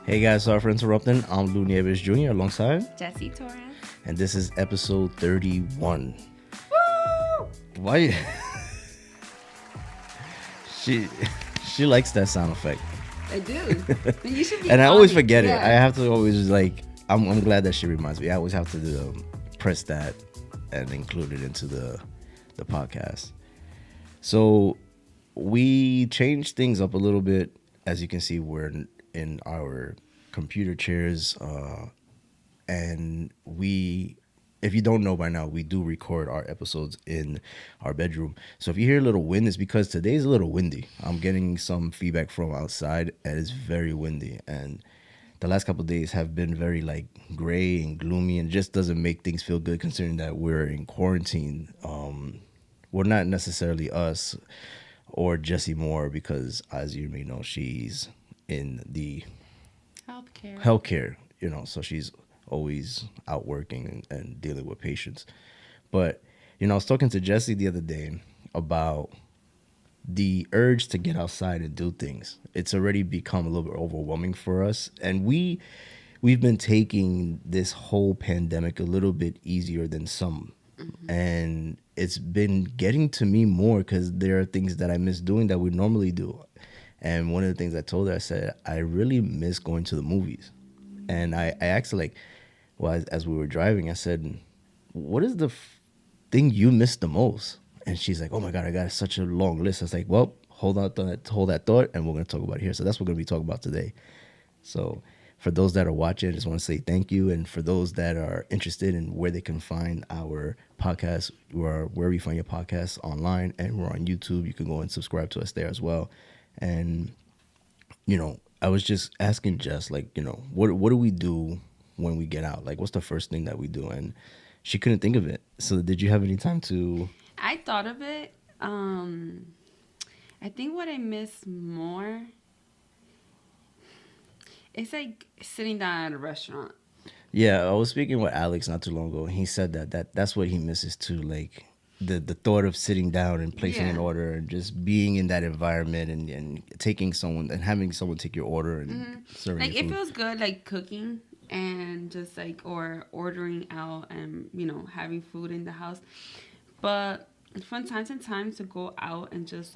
Hey guys, sorry for interrupting. I'm Lou Nieves Jr. alongside, Jesse Torres. and this is episode 31. Woo! Why? she she likes that sound effect, I do. You should be. and I always on forget it. Yeah. I have to always I'm glad that she reminds me. I always have to press that and include it into the podcast. So we changed things up a little bit. As you can see, we're in our computer chairs, and if you don't know by now, we do record our episodes in our bedroom. So if you hear a little wind, it's because today's a little windy. I'm getting some feedback from outside, and it's very windy. And the last couple of days have been very gray and gloomy, and just doesn't make things feel good considering that we're in quarantine. Well, not necessarily us or Jessie Moore, because as you may know, she's in the healthcare, so she's always out working and dealing with patients. But, I was talking to Jessie the other day about the urge to get outside and do things. It's already become a little bit overwhelming for us. And we've been taking this whole pandemic a little bit easier than some. Mm-hmm. And it's been getting to me more because there are things that I miss doing that we normally do. And one of the things I told her, I said, I really miss going to the movies. And I asked her, as we were driving, I said, what is the thing you miss the most? And she's like, oh my God, I got such a long list. I was like, well, hold that thought, and we're going to talk about it here. So that's what we're going to be talking about today. So for those that are watching, I just want to say thank you. And for those that are interested in where they can find our podcast, where we find your podcast online, and we're on YouTube. You can go and subscribe to us there as well. And, I was just asking Jess, what do we do when we get out? What's the first thing that we do? And she couldn't think of it. So did you have any time to... I thought of it. I think what I miss more is sitting down at a restaurant. Yeah, I was speaking with Alex not too long ago, and he said that's what he misses too, the thought of sitting down and placing an order and just being in that environment and taking someone and having someone take your order and serving your it food. feels good cooking and just or ordering out and having food in the house, but from time to time to go out and just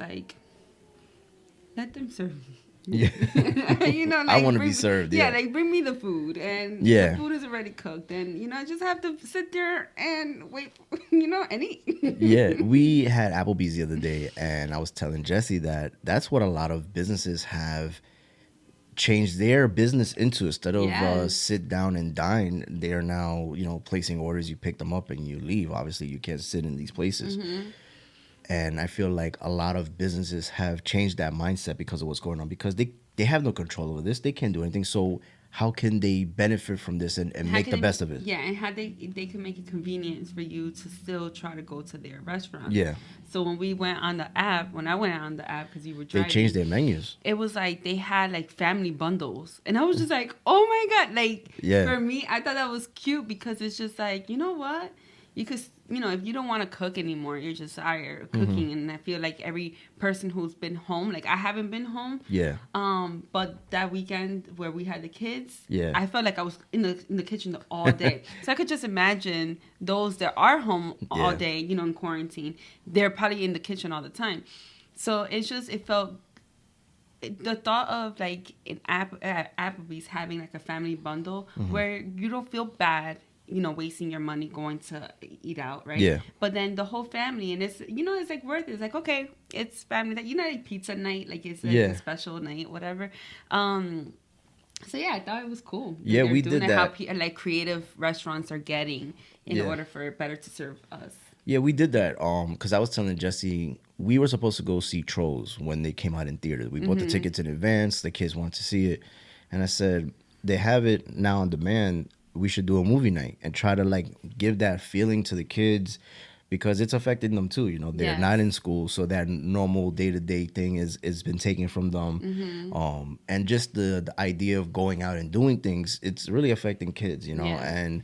let them serve me. Yeah. I want to be served. Yeah, bring me the food, and the food is already cooked, and I just have to sit there and wait, and eat. Yeah, we had Applebees the other day, and I was telling Jessie that's what a lot of businesses have changed their business into. Instead of sit down and dine, they are now placing orders. You pick them up and you leave. Obviously, you can't sit in these places. Mm-hmm. And I feel like a lot of businesses have changed that mindset because of what's going on, because they have no control over this. They can't do anything. So how can they benefit from this and make the best of it? Yeah, and how they can make it convenient for you to still try to go to their restaurant. Yeah. So when I went on the app, because you were driving, they changed their menus. It was they had family bundles. And I was just oh my God. For me, I thought that was cute because it's just you know what? You could, if you don't want to cook anymore, you're just tired of cooking. Mm-hmm. And I feel like every person who's been home, I haven't been home. Yeah. But that weekend where we had the kids, yeah, I felt like I was in the kitchen all day. So I could just imagine those that are home all day, in quarantine, they're probably in the kitchen all the time. So it felt, the thought of Applebee's having a family bundle where you don't feel bad, wasting your money going to eat out, right? Yeah. But then the whole family, and it's, it's worth it. It's okay, it's family night, pizza night, it's a special night, whatever. So yeah, I thought it was cool. Yeah, we did that. How creative restaurants are getting in order for it better to serve us. Yeah, we did that. Because I was telling Jessie, we were supposed to go see Trolls when they came out in theaters. We bought the tickets in advance. The kids wanted to see it, and I said, they have it now on demand. We should do a movie night and try to give that feeling to the kids, because it's affecting them too. They're not in school, so that normal day-to-day thing is been taken from them. Mm-hmm. And just the idea of going out and doing things, it's really affecting kids, and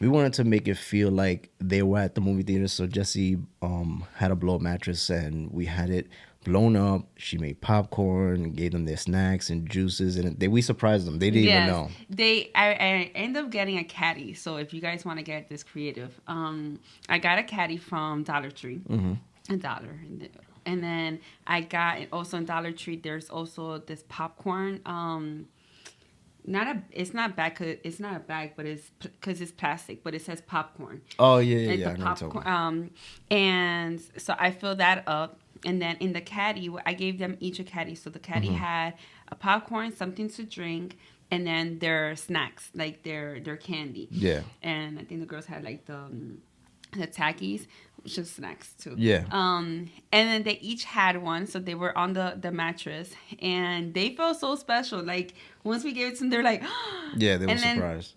we wanted to make it feel like they were at the movie theater. So Jessie had a blow-up mattress, and we had it blown up. She made popcorn, gave them their snacks and juices, and we surprised them. They didn't even know. I ended up getting a caddy. So if you guys want to get this creative, I got a caddy from Dollar Tree, $1, and then I got also in Dollar Tree. There's also this popcorn. It's not a bag, but it's because it's plastic, but it says popcorn. Oh yeah, like yeah. the popcorn. And so I filled that up, and then in the caddy, I gave them each a caddy. So the caddy had a popcorn, something to drink, and then their snacks, like their candy. Yeah. And I think the girls had like the Takis, which is snacks too. Yeah. And then they each had one, so they were on the mattress, and they felt so special. Like once we gave it to them, they're like, yeah, they were surprised.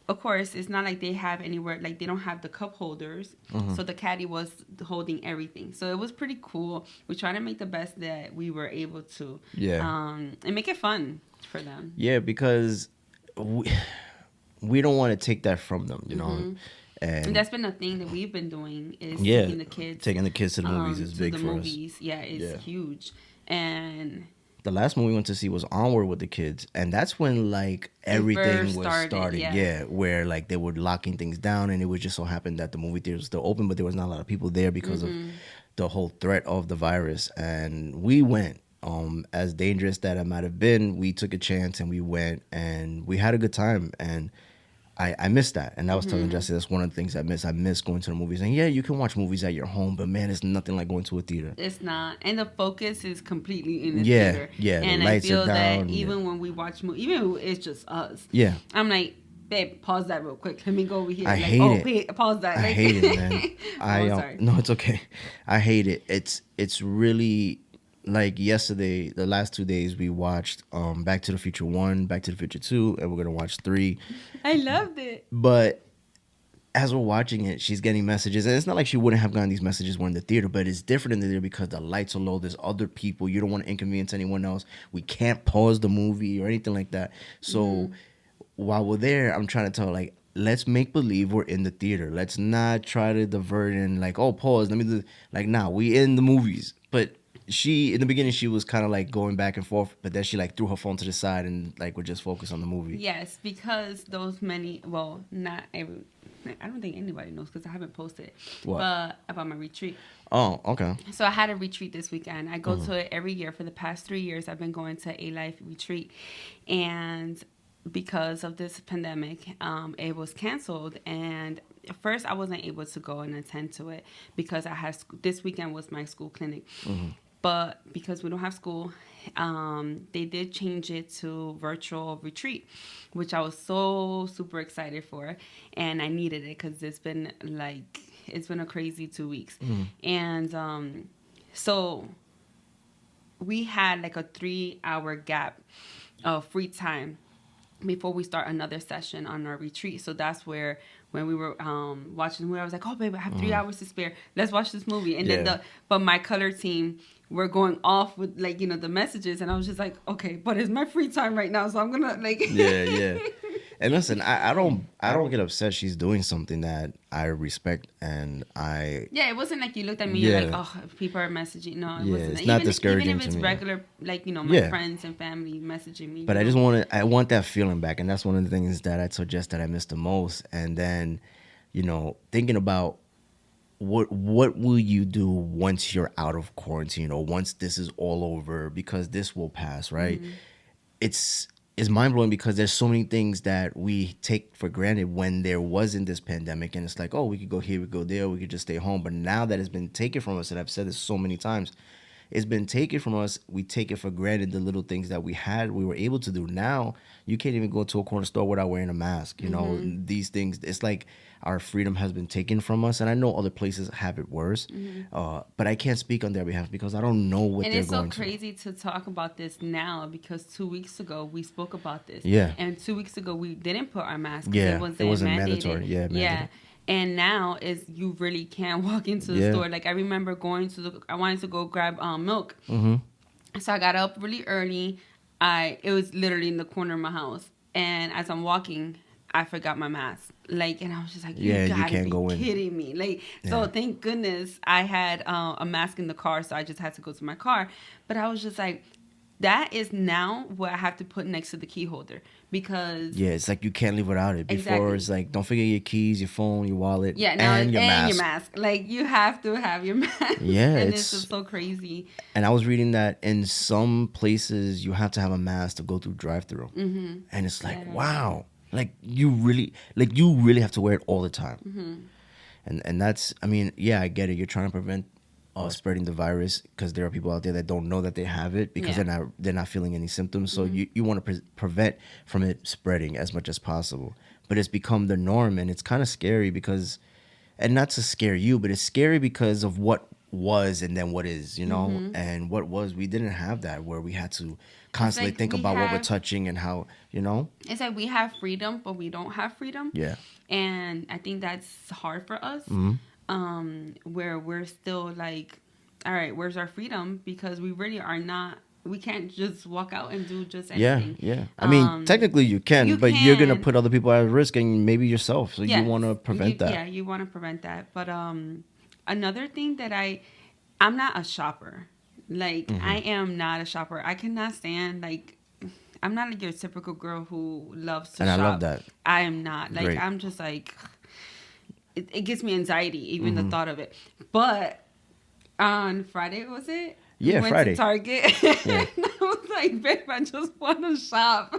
Of course, it's not like they have anywhere, like they don't have the cup holders, so the caddy was holding everything. So it was pretty cool. We tried to make the best that we were able to. Yeah. And make it fun for them. Yeah, because we don't want to take that from them, you know. And that's been a thing that we've been doing is taking the kids to the movies is big for us. Yeah, it's huge. And the last movie we went to see was Onward with the kids, and that's when like everything was starting. Yeah, where like they were locking things down, and it would just so happen that the movie theater was still open, but there was not a lot of people there because of the whole threat of the virus. And we went. As dangerous that it might have been, we took a chance and we went, and we had a good time. And I missed that. And I was telling Jesse, that's one of the things I miss. I miss going to the movies. And yeah, you can watch movies at your home, but man, it's nothing like going to a theater. It's not. And the focus is completely in the theater. Yeah, and the lights I feel are down, that even when we watch movies, even if it's just us. Yeah. I'm like, babe, pause that real quick. Let me go over here. I hate it. Wait, pause that. I hate it, man. Sorry. No, it's okay. I hate it. It's really... Like yesterday, the last 2 days, we watched Back to the Future 1, Back to the Future 2, and we're going to watch 3. I loved it. But as we're watching it, she's getting messages. And it's not like she wouldn't have gotten these messages when in the theater, but it's different in the theater because the lights are low. There's other people. You don't want to inconvenience anyone else. We can't pause the movie or anything like that. So while we're there, I'm trying to tell her, like, let's make believe we're in the theater. Let's not try to divert and like, oh, pause. Let me do... Like, nah, we in the movies. But... in the beginning, she was kind of like going back and forth, but then she like threw her phone to the side and like would just focus on the movie. Yes, because not every, I don't think anybody knows because I haven't posted it. What? But about my retreat. Oh, okay. So I had a retreat this weekend. I go to it every year. For the past 3 years, I've been going to a life retreat. And because of this pandemic, it was canceled. And at first, I wasn't able to go and attend to it because I had this weekend was my school clinic. But because we don't have school, they did change it to virtual retreat, which I was so super excited for. And I needed it because it's been a crazy 2 weeks. And so we had like a 3-hour gap of free time before we start another session on our retreat. So that's where when we were watching the movie, I was like, oh, babe, I have 3 hours to spare. Let's watch this movie. And then but my color team were going off with like, the messages. And I was just like, okay, but it's my free time right now. So I'm going to like. Yeah. And listen, I don't get upset she's doing something that I respect and I... Yeah, it wasn't like you looked at me, you're like, oh, people are messaging. No, it wasn't. It's not discouraging even if it's to me. Regular, like, my friends and family messaging me. But I want that feeling back. And that's one of the things that I suggest that I miss the most. And then, thinking about what will you do once you're out of quarantine or once this is all over, because this will pass, right? It's mind-blowing because there's so many things that we take for granted when there wasn't this pandemic, and it's like, oh, we could go here, we could go there, we could just stay home. But now that it's been taken from us, and I've said this so many times, it's been taken from us. We take it for granted, the little things that we were able to do. Now you can't even go to a corner store without wearing a mask. These things, it's like our freedom has been taken from us. And I know other places have it worse, but I can't speak on their behalf because I don't know what they're going through. And it's so crazy to talk about this now because 2 weeks ago we spoke about this. Yeah. And 2 weeks ago we didn't put our mask. Yeah, it wasn't mandatory. Yeah, mandatory. Yeah. And now you really can't walk into the store. Like I remember I wanted to go grab milk. So I got up really early. It was literally in the corner of my house. And as I'm walking, I forgot my mask. Like, and I was just like, Yeah, you you gotta can't be go in. kidding me. Like, so thank goodness I had a mask in the car, so I just had to go to my car. But I was just like, that is now what I have to put next to the key holder because Yeah, it's like you can't live without it. Before, exactly. it's like, don't forget your keys, your phone, your wallet, Yeah, now and your and your mask. mask. Like you have to have your mask. Yeah, And it's it's just so crazy. and I was reading that in some places you have to have a mask to go through drive-through, and it's like, Yeah. wow, like you really have to wear it all the time, and that's, I mean, yeah, I get it. You're trying to prevent spreading the virus because there are people out there that don't know that they have it because Yeah. they're not feeling any symptoms. So you want to prevent from it spreading as much as possible. But it's become the norm, and it's kind of scary because, and not to scare you, but it's scary because of what was and then what is, you know. And what was, we didn't have that where we had to constantly like think we about what we're have- touching and how, you know. It's like we have freedom, but we don't have freedom. Yeah. And I think that's hard for us. Where we're still like, all right, where's our freedom? Because we really are not. We can't just walk out and do just anything. Yeah. I mean, technically you can, but you're gonna put other people at risk and maybe yourself. So you want to prevent that. Yeah, you want to prevent that. But another thing that I'm not a shopper. Like I am not a shopper. I cannot stand like. I'm not like your typical girl who loves to And shop. I love that. I am not. Like Great. I'm just like it gives me anxiety even the thought of it. But on Friday was it? Yeah, we went Friday. to Target. Yeah. And I was like, babe, I just want to shop.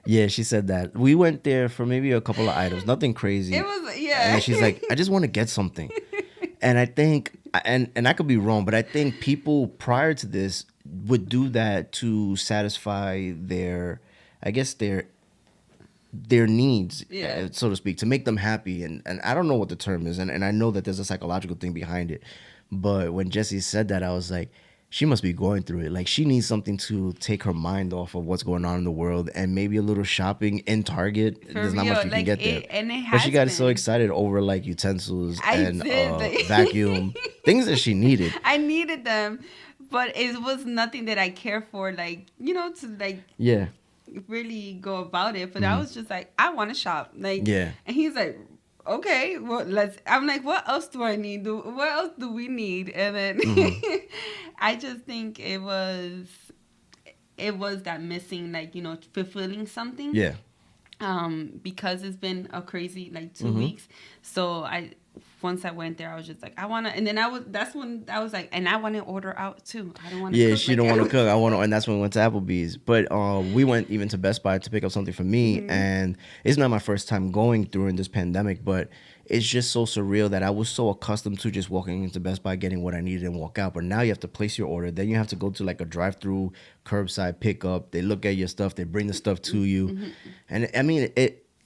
Yeah, she said that. We went there for maybe a couple of items, nothing crazy. It was yeah. And she's like, I just want to get something. And I think, and I could be wrong, but I think people prior to this would do that to satisfy their, I guess their needs, so to speak, to make them happy. And I don't know what the term is, and I know that there's a psychological thing behind it. But when Jessie said that, I was like, she must be going through it. Like, she needs something to take her mind off of what's going on in the world, and maybe a little shopping in Target. For There's not real, much you can like, get there. and it But she got has so been. excited over like utensils I and did, like- vacuum, things that she needed. I needed them, but it was nothing that I care for, like, you know, to like Yeah. really go about it. But I was just like, I want to shop. Like, Yeah. And he's like, okay, well, I'm like, what else do I need? What else do we need? And then I just think it was that missing, like, you know, fulfilling something. Yeah. Because it's been a crazy like 2 weeks. So once I went there, I was just like, I wanna, and then that's when I was like, and I want to order out too. I don't want to. Yeah, cook. she Like, don't want to cook. I want to, and that's when we went to Applebee's. But we went even to Best Buy to pick up something for me, and it's not my first time going during this pandemic, but it's just so surreal that I was so accustomed to just walking into Best Buy, getting what I needed, and walk out. But now you have to place your order. Then you have to go to like a drive-through, curbside pickup. They look at your stuff. They bring the stuff to you, and I mean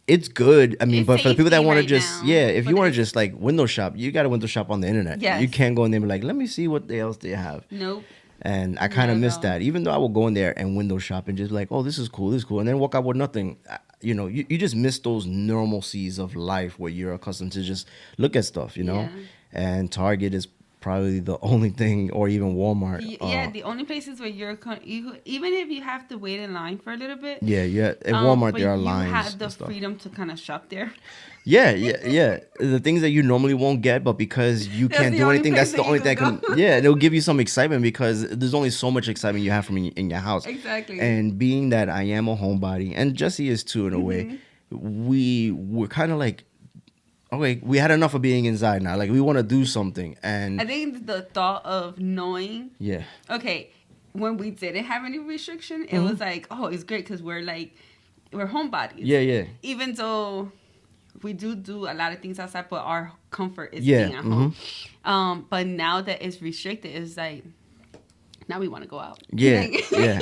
it's good. I mean, It's but for the people that safety want to right just, now, if you but want to it's- just like window shop, you got to window shop on the internet. Yes. You can't go in there and be like, let me see what else they have. Nope. And I kind of Not at miss all. that. Even though I will go in there and window shop and just like, oh, this is cool, and then walk out with nothing. You know, you just miss those normalcies of life where you're accustomed to just look at stuff, you know? Yeah. And Target is probably the only thing, or even Walmart. The only places where even if you have to wait in line for a little bit. Yeah. At Walmart, but there are you lines. have the and stuff. freedom to kind of shop there. Yeah. The things that you normally won't get, but because you That's can't the do only anything, place that's the that only you thing can that can. go. Yeah, it'll give you some excitement because there's only so much excitement you have from in your house. Exactly. And being that I am a homebody, and Jessie is too in a way, we were kind of like, okay, we had enough of being inside now. Like, we want to do something, and I think the thought of knowing, yeah, okay, when we didn't have any restriction, it was like, oh, it's great because we're homebodies. yeah, Even though we do a lot of things outside, but our comfort is Yeah, being at home. But now that it's restricted, it's like, now we want to go out. yeah, Like- yeah.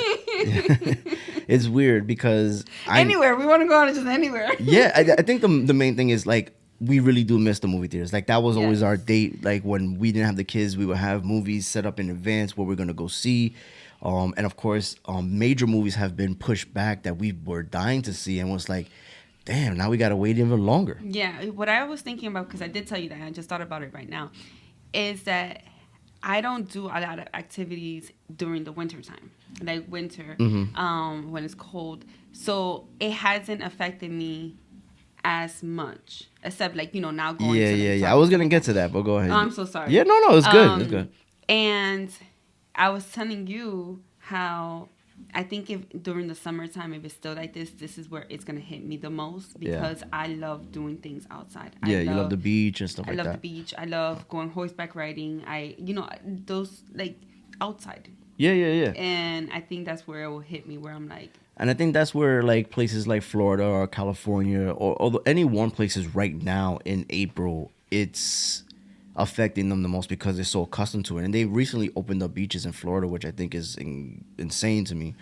It's weird because anywhere. We want to go out just anywhere. Yeah, I think the main thing is like we really do miss the movie theaters. Like that was always Yes. our date. Like when we didn't have the kids, we would have movies set up in advance where we're gonna go see. And of course, major movies have been pushed back that we were dying to see, and was like, damn, now we gotta wait even longer. Yeah, what I was thinking about, because I did tell you that, I just thought about it right now, is that I don't do a lot of activities during the winter time, like winter, when it's cold. So it hasn't affected me as much, except like now going. Yeah. I was gonna get to that, but go ahead. Oh, I'm so sorry. Yeah, no, it's good. It's good. And I was telling you how I think if during the summertime, if it's still like this is where it's gonna hit me the most because I love doing things outside. Yeah, you love the beach and stuff like that. I love the beach. I love going horseback riding. Those like outside. Yeah. And I think that's where it will hit me, where I'm like. And I think that's where like places like Florida or California or any warm places right now in April, it's affecting them the most because they're so accustomed to it. And they recently opened up beaches in Florida, which I think is insane to me.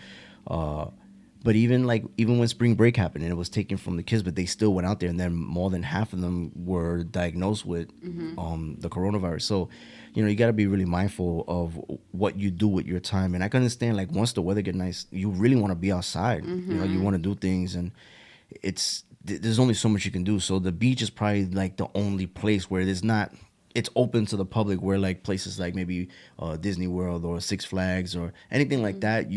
But even when spring break happened and it was taken from the kids, but they still went out there, and then more than half of them were diagnosed with the coronavirus. So, you got to be really mindful of what you do with your time. And I can understand, like, once the weather gets nice, you really want to be outside. You want to do things, and there's only so much you can do. So the beach is probably like the only place where it's open to the public, where like places like maybe Disney World or Six Flags or anything like that,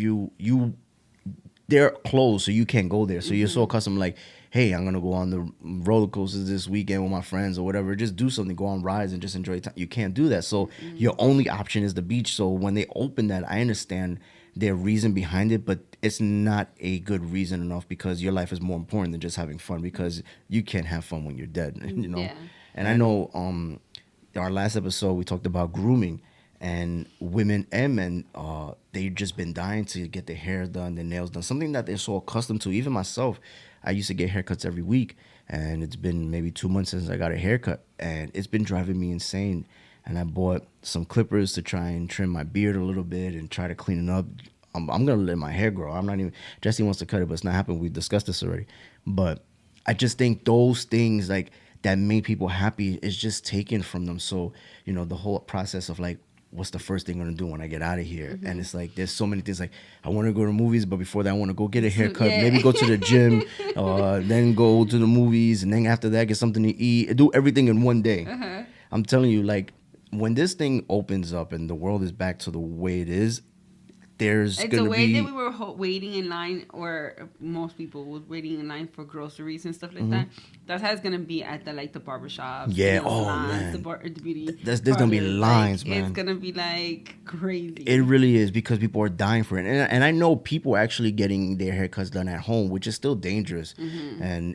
they're closed, so you can't go there. So you're so accustomed, like, hey, I'm gonna go on the roller coasters this weekend with my friends or whatever. Just do something, go on rides and just enjoy time. You can't do that. So your only option is the beach. So when they open that, I understand their reason behind it, but it's not a good reason enough, because your life is more important than just having fun, because you can't have fun when you're dead, Yeah. And I know our last episode we talked about grooming, and women and men, they've just been dying to get their hair done, their nails done, something that they're so accustomed to. Even myself, I used to get haircuts every week, and it's been maybe 2 months since I got a haircut, and it's been driving me insane. And I bought some clippers to try and trim my beard a little bit and try to clean it up. I'm gonna let my hair grow. I'm not even. Jesse wants to cut it, but it's not happening. We discussed this already. But I just think those things like that make people happy is just taken from them. So the whole process of like, what's the first thing I'm gonna do when I get out of here? And it's like there's so many things. Like, I want to go to movies, but before that, I want to go get a haircut, maybe go to the gym, then go to the movies, and then after that, get something to eat. Do everything in one day. I'm telling you, like, when this thing opens up and the world is back to the way it is, there's like gonna the way be that we were waiting in line, or most people were waiting in line for groceries and stuff like that. That's how it's gonna be at the barbershops. Yeah. Salons, Man. The beauty. There's gonna be lines, man. It's gonna be like crazy. It really is, because people are dying for it, and I know people are actually getting their haircuts done at home, which is still dangerous. And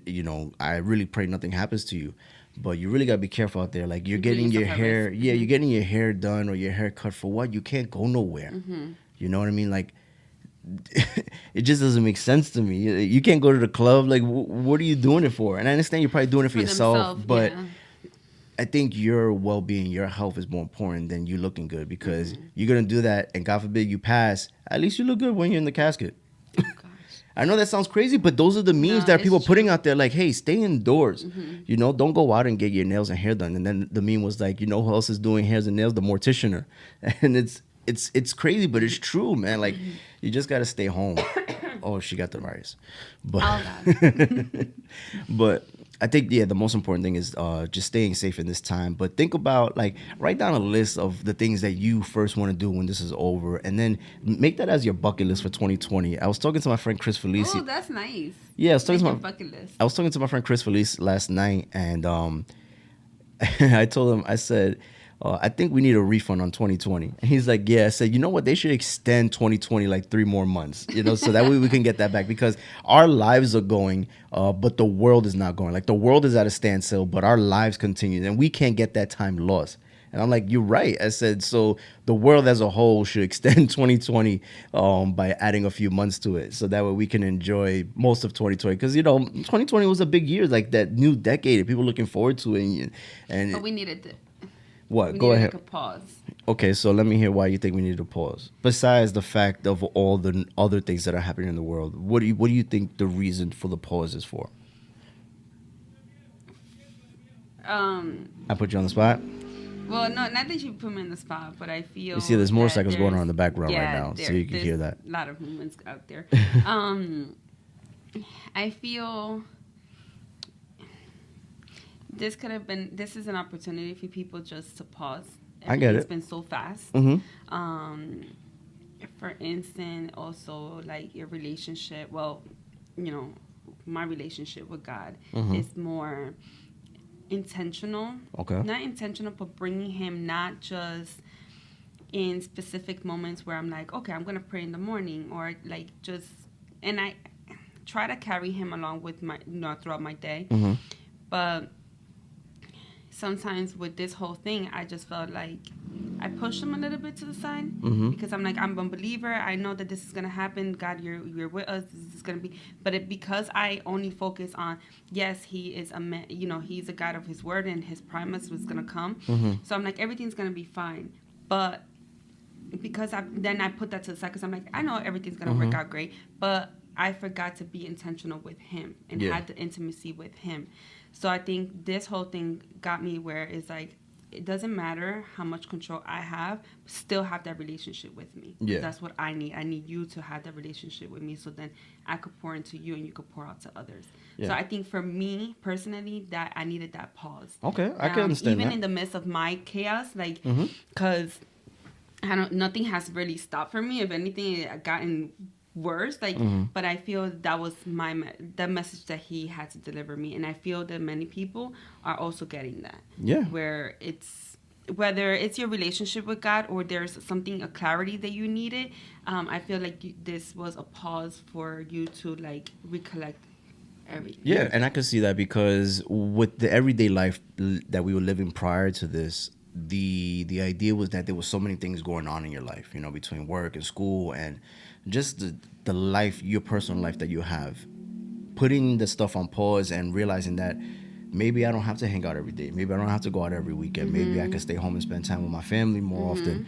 I really pray nothing happens to you. But you really gotta be careful out there. Like, you're getting your hair, you're getting your hair done or your hair cut for what? You can't go nowhere. You know what I mean? Like, it just doesn't make sense to me. You can't go to the club. Like, what are you doing it for? And I understand you're probably doing it for yourself, but I think your well-being, your health is more important than you looking good, because you're gonna do that, and God forbid you pass. At least you look good when you're in the casket. I know that sounds crazy, but those are the memes that people are putting out there. Like, hey, stay indoors. Don't go out and get your nails and hair done. And then the meme was like, who else is doing hairs and nails? The morticianer. And it's crazy, but it's true, man. Like, you just gotta stay home. Oh, she got the virus. But but I think the most important thing is just staying safe in this time. But think about, like, write down a list of the things that you first want to do when this is over, and then make that as your bucket list for 2020. I was talking to my friend Chris Felice. Oh, that's nice. Yeah, I was talking to bucket list. I was talking to my friend Chris Felice last night, and I told him, I said, I think we need a refund on 2020. And he's like, yeah. I said, you know what? They should extend 2020 like 3 more months, so that way we can get that back, because our lives are going, but the world is not going. Like, the world is at a standstill, but our lives continue, and we can't get that time lost. And I'm like, you're right. I said, so the world as a whole should extend 2020 by adding a few months to it, so that way we can enjoy most of 2020. Because 2020 was a big year, like that new decade, and people looking forward to it. And but we needed to. What? Go ahead. Like a pause. Okay, so let me hear why you think we need a pause. Besides the fact of all the other things that are happening in the world, what do you think the reason for the pause is for? I put you on the spot. Well, no, not that you put me on the spot, but I feel. You see, there's motorcycles going on in the background right now, so you can hear that. A lot of movements out there. I feel. This is an opportunity for people just to pause. I get it. It's been so fast. For instance, also like your relationship. Well, my relationship with God Mm-hmm. is more intentional. Okay. Not intentional, but bringing Him not just in specific moments where I'm like, okay, I'm gonna pray in the morning, or like just, and I try to carry Him along with my, throughout my day. Mm-hmm. But sometimes with this whole thing, I just felt like I pushed Him a little bit to the side, Mm-hmm. because I'm like, I'm a believer. I know that this is gonna happen. God, you're with us. This is gonna be. But because I only focus on, yes, He is a man. He's a God of His word, and His promise was gonna come. Mm-hmm. So I'm like, everything's gonna be fine. But because then I put that to the side, because I'm like, I know everything's gonna work out great, but I forgot to be intentional with Him and had the intimacy with Him. So I think this whole thing got me where it's like, it doesn't matter how much control I have, still have that relationship with me. Yeah. That's what I need. I need you to have that relationship with me, so then I could pour into you and you could pour out to others. Yeah. So I think for me personally, that I needed that pause. Okay, I can understand even that. in the midst of my chaos, like, Mm-hmm. because nothing has really stopped for me. If anything, it had gotten worse. Like, but I feel that was the message that He had to deliver me, and I feel that many people are also getting that. Yeah. Where whether it's your relationship with God, or there's a clarity that you needed. I feel like this was a pause for you to like recollect everything. Yeah, and I could see that because with the everyday life that we were living prior to this, the idea was that there was so many things going on in your life, between work and school and just the life, your personal life that you have. Putting the stuff on pause and realizing that maybe I don't have to hang out every day. Maybe I don't have to go out every weekend. Maybe I can stay home and spend time with my family more often.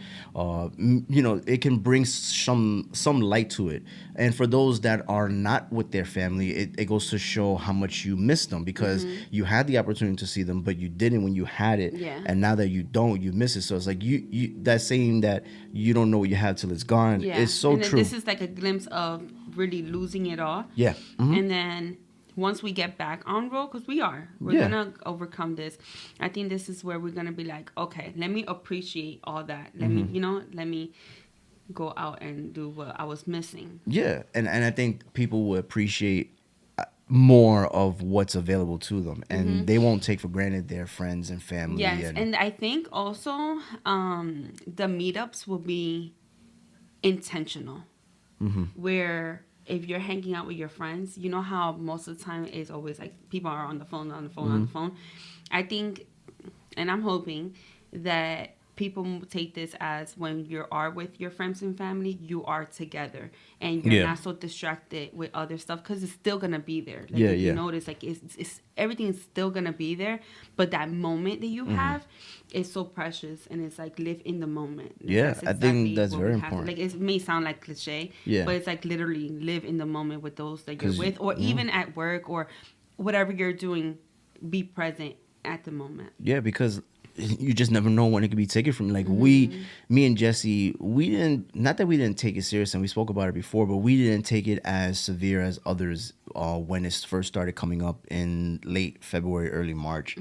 It can bring some light to it. And for those that are not with their family, it goes to show how much you miss them, because you had the opportunity to see them, but you didn't when you had it. Yeah. And now that you don't, you miss it. So it's like you that saying that you don't know what you have till it's gone. Yeah. It's so and then true. This is like a glimpse of really losing it all. Yeah. Mm-hmm. And then once we get back on road, because we're Yeah. gonna overcome this. I think this is where we're gonna be like, okay, let me appreciate all that. Let me go out and do what I was missing. Yeah, and I think people will appreciate more of what's available to them, and they won't take for granted their friends and family. Yes, and I think also the meetups will be intentional, where if you're hanging out with your friends, you know how most of the time it's always like people are on the phone. I think, and I'm hoping that people take this as when you are with your friends and family, you are together and you're not so distracted with other stuff, because it's still gonna be there. Like, if you notice, like it's everything is still gonna be there, but that moment that you have is so precious, and it's like live in the moment. Like, Yeah, I think that's what very we have to- important. Like, it may sound like cliche, but it's like literally live in the moment with those that you're with, or even at work or whatever you're doing. Be present at the moment. Yeah, because you just never know when it could be taken from you. Like me and Jesse, we didn't take it serious, and we spoke about it before, but we didn't take it as severe as others when it first started coming up in late February, early March.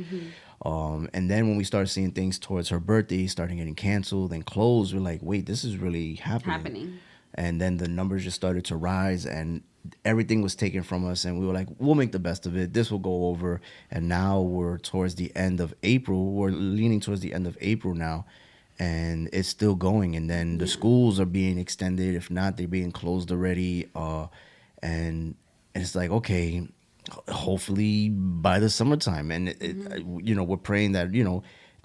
And then when we started seeing things towards her birthday starting getting canceled and closed, we're like, wait, this is really happening. And then the numbers just started to rise, and everything was taken from us, and we were like, we'll make the best of it. This will go over. And now we're towards the end of April. We're leaning towards the end of April now, and it's still going. And then the schools are being extended. If not, they're being closed already. And it's like, okay, hopefully by the summertime. And, we're praying that,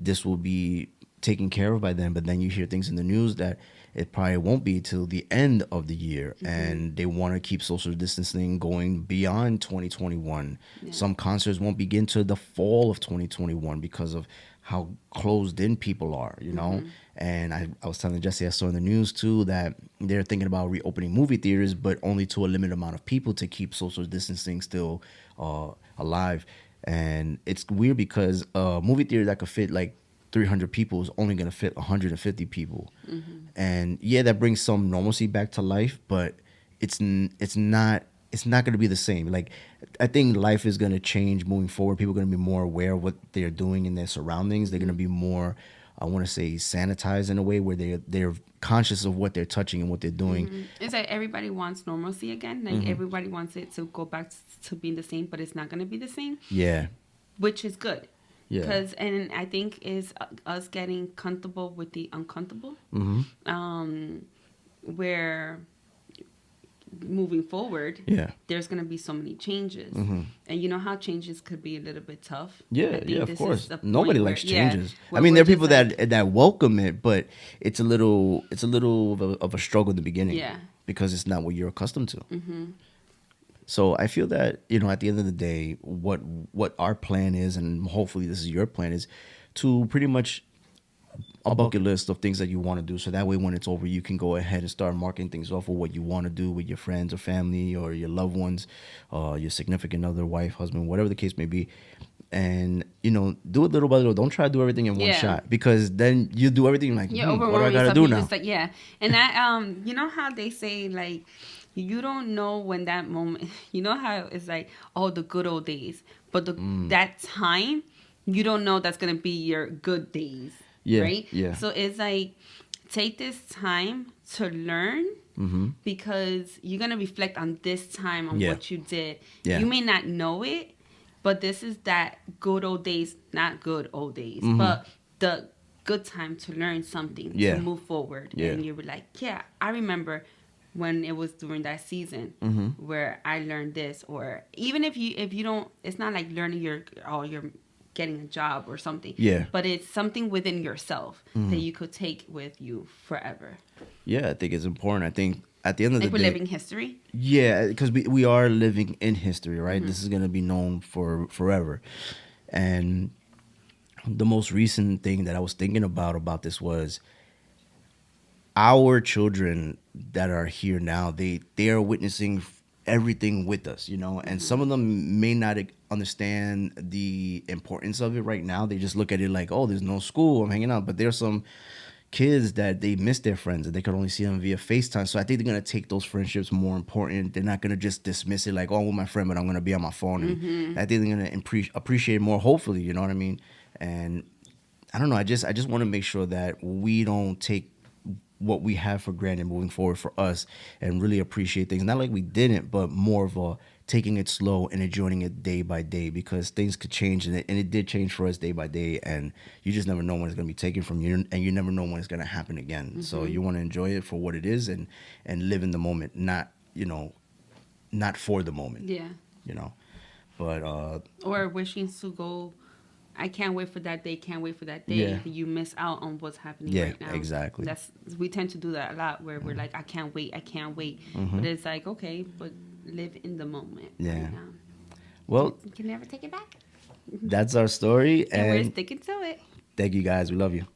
this will be taken care of by then. But then you hear things in the news that it probably won't be till the end of the year, and they want to keep social distancing going beyond 2021. Some concerts won't begin till the fall of 2021 because of how closed in people are, And I was telling Jesse, I saw in the news too that they're thinking about reopening movie theaters, but only to a limited amount of people to keep social distancing still alive. And it's weird because a movie theater that could fit like 300 people is only going to fit 150 people. And that brings some normalcy back to life, but it's not going to be the same. Like, I think life is going to change moving forward. People are going to be more aware of what they're doing in their surroundings. They're going to be more I want to say, sanitized in a way where they're conscious of what they're touching and what they're doing. It's like everybody wants normalcy again. Like everybody wants it to go back to being the same, but it's not going to be the same. Yeah. Which is good. Yeah. Because, and I think is us getting comfortable with the uncomfortable. Where moving forward, there's going to be so many changes. And you know how changes could be a little bit tough. Yeah, of course. Nobody likes changes. Yeah, I mean, there are people that welcome it, but it's a little of a struggle in the beginning. Yeah. Because it's not what you're accustomed to. So I feel that, you know, at the end of the day, what our plan is, and hopefully this is your plan, is to pretty much a bucket list of things that you want to do. So that way when it's over, you can go ahead and start marking things off of what you want to do with your friends or family or your loved ones, your significant other, wife, husband, whatever the case may be. And, you know, do it little by little. Don't try to do everything in one shot, because then you do everything like, what do I got to do now? Just like, and that, you know how they say, like, you don't know when that moment, you know how it's like, oh, the good old days. But that time, you don't know that's going to be your good days. Yeah, right? Yeah. So it's like, take this time to learn, because you're going to reflect on this time on what you did. Yeah. You may not know it, but this is that good old days, not good old days, but the good time to learn something, to move forward. Yeah. And you'll be like, yeah, I remember when it was during that season where I learned this. Or even if you don't, it's not like learning you're getting a job or something. Yeah. But it's something within yourself that you could take with you forever. Yeah, I think it's important. I think at the end of the day, we're living history. Yeah, because we are living in history, right? This is going to be known for forever. And the most recent thing that I was thinking about this was our children that are here now. They are witnessing everything with us, you know, and some of them may not understand the importance of it right now. They just look at it like, oh, there's no school, I'm hanging out. But there's some kids that they miss their friends and they could only see them via FaceTime. So I think they're going to take those friendships more important. They're not going to just dismiss it like, oh, I'm with my friend, but I'm going to be on my phone. And I think they're going to appreciate it more, hopefully, you know what I mean? And I don't know, I just want to make sure that we don't take what we have for granted moving forward for us, and really appreciate things. Not like we didn't, but more of a taking it slow and enjoying it day by day, because things could change, and it did change for us day by day, and you just never know when it's going to be taken from you, and you never know when it's going to happen again. So you want to enjoy it for what it is, and live in the moment, not for the moment. Yeah. You know, but or wishing to go, I can't wait for that day, can't wait for that day. Yeah. You miss out on what's happening right now. Exactly. We tend to do that a lot, where we're like, I can't wait. But it's like, okay, but live in the moment. Yeah. Right now. Well, you can never take it back. That's our story. And we're sticking to it. Thank you guys. We love you.